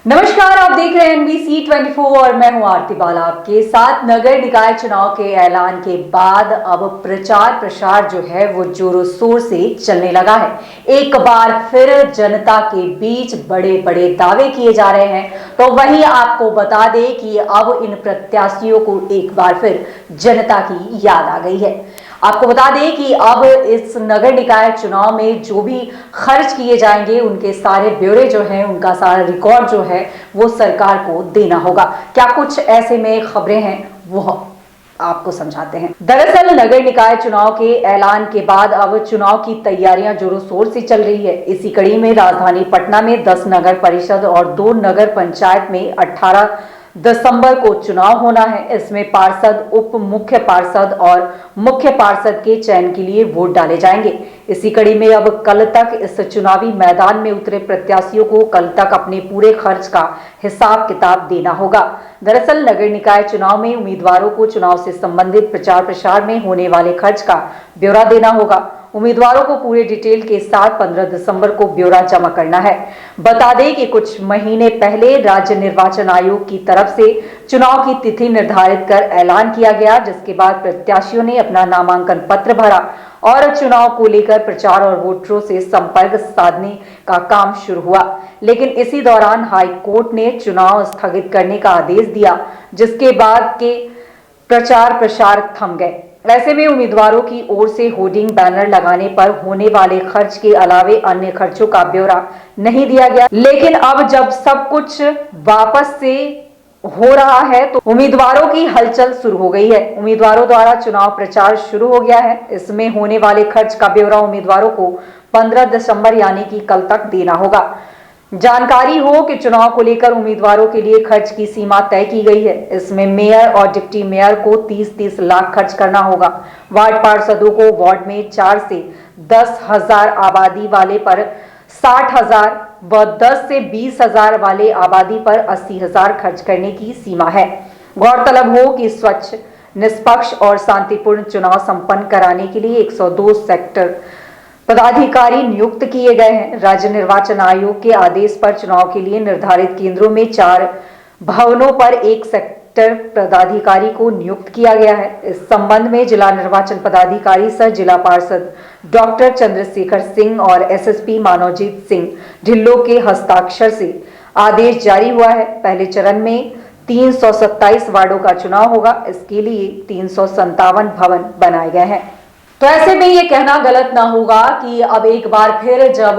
नमस्कार, आप देख रहे हैं NBC 24 और मैं हूं आरती बाला आपके साथ। नगर निकाय चुनाव के ऐलान के बाद अब प्रचार प्रसार जो है वो जोरों शोर से चलने लगा है। एक बार फिर जनता के बीच बड़े बड़े दावे किए जा रहे हैं। तो वहीं आपको बता दें कि अब इन प्रत्याशियों को एक बार फिर जनता की याद आ गई है। आपको बता दें कि अब इस नगर निकाय चुनाव में जो भी खर्च किए जाएंगे उनके सारे ब्यौरे जो हैं, उनका सारा रिकॉर्ड जो है वो सरकार को देना होगा। क्या कुछ ऐसे में खबरें हैं वो आपको समझाते हैं। दरअसल नगर निकाय चुनाव के ऐलान के बाद अब चुनाव की तैयारियां जोरों शोर से चल रही है। इसी कड़ी में राजधानी पटना में 10 नगर परिषद और 2 नगर पंचायत में 18 दिसंबर को चुनाव होना है। इसमें पार्षद, उप मुख्य पार्षद और मुख्य पार्षद के चयन के लिए वोट डाले जाएंगे। इसी कड़ी में अब कल तक इस चुनावी मैदान में उतरे प्रत्याशियों को कल तक अपने पूरे खर्च का हिसाब किताब देना होगा। दरअसल नगर निकाय चुनाव में उम्मीदवारों को चुनाव से संबंधित प्रचार प्रसार में होने वाले खर्च का ब्यौरा देना होगा। उम्मीदवारों को पूरे डिटेल के साथ 15 दिसंबर को ब्यौरा जमा करना है। बता दें कि कुछ महीने पहले राज्य निर्वाचन आयोग की तरफ से चुनाव की तिथि निर्धारित कर ऐलान किया गया, जिसके बाद प्रत्याशियों ने अपना नामांकन पत्र भरा और चुनाव को लेकर प्रचार और वोटरों से संपर्क साधने का काम शुरू हुआ। लेकिन इसी दौरान हाई कोर्ट ने चुनाव स्थगित करने का आदेश दिया, जिसके बाद के प्रचार प्रसार थम गए। ऐसे में उम्मीदवारों की ओर से होर्डिंग बैनर लगाने पर होने वाले खर्च के अलावे अन्य खर्चों का ब्यौरा नहीं दिया गया। लेकिन अब जब सब कुछ वापस से हो रहा है तो उम्मीदवारों की हलचल शुरू हो गई है। उम्मीदवारों द्वारा चुनाव प्रचार शुरू हो गया है। इसमें होने वाले खर्च का ब्यौरा उम्मीदवारों को 15 दिसंबर यानी कि कल तक देना होगा। जानकारी हो कि चुनाव को लेकर उम्मीदवारों के लिए खर्च की सीमा तय की गई है। इसमें मेयर और डिप्टी मेयर को 30-30 लाख खर्च करना होगा। वार्ड पार्षदों को वार्ड में 4 से 10,000 आबादी वाले पर 60,000 व 10 से 20,000 वाले आबादी पर 80,000 खर्च करने की सीमा है। गौरतलब हो कि स्वच्छ, निष्पक्ष और शांतिपूर्ण चुनाव संपन्न कराने के लिए 102 सेक्टर पदाधिकारी नियुक्त किए गए हैं। राज्य निर्वाचन आयोग के आदेश पर चुनाव के लिए निर्धारित केंद्रों में 4 भवनों पर 1 सेक्टर पदाधिकारी को नियुक्त किया गया है। इस संबंध में जिला निर्वाचन पदाधिकारी सह जिला पार्षद डॉक्टर चंद्रशेखर सिंह और एसएसपी मानवजीत सिंह ढिल्लों के हस्ताक्षर से आदेश जारी हुआ है। पहले चरण में 327 वार्डों का चुनाव होगा। इसके लिए 357 भवन बनाए गए हैं। तो ऐसे में ये कहना गलत ना होगा कि अब एक बार फिर जब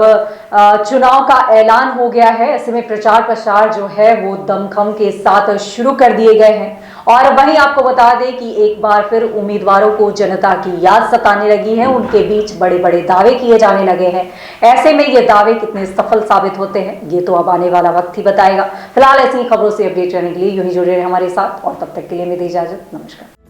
चुनाव का ऐलान हो गया है, ऐसे में प्रचार प्रसार जो है वो दमखम के साथ शुरू कर दिए गए हैं। और वहीं आपको बता दें कि एक बार फिर उम्मीदवारों को जनता की याद सताने लगी है। उनके बीच बड़े बड़े दावे किए जाने लगे हैं। ऐसे में ये दावे कितने सफल साबित होते हैं ये तो अब आने वाला वक्त ही बताएगा। फिलहाल ऐसी खबरों से अपडेट रहने के लिए यूं ही जुड़े रहे हमारे साथ और तब तक के लिए मेरी इजाजत। नमस्कार।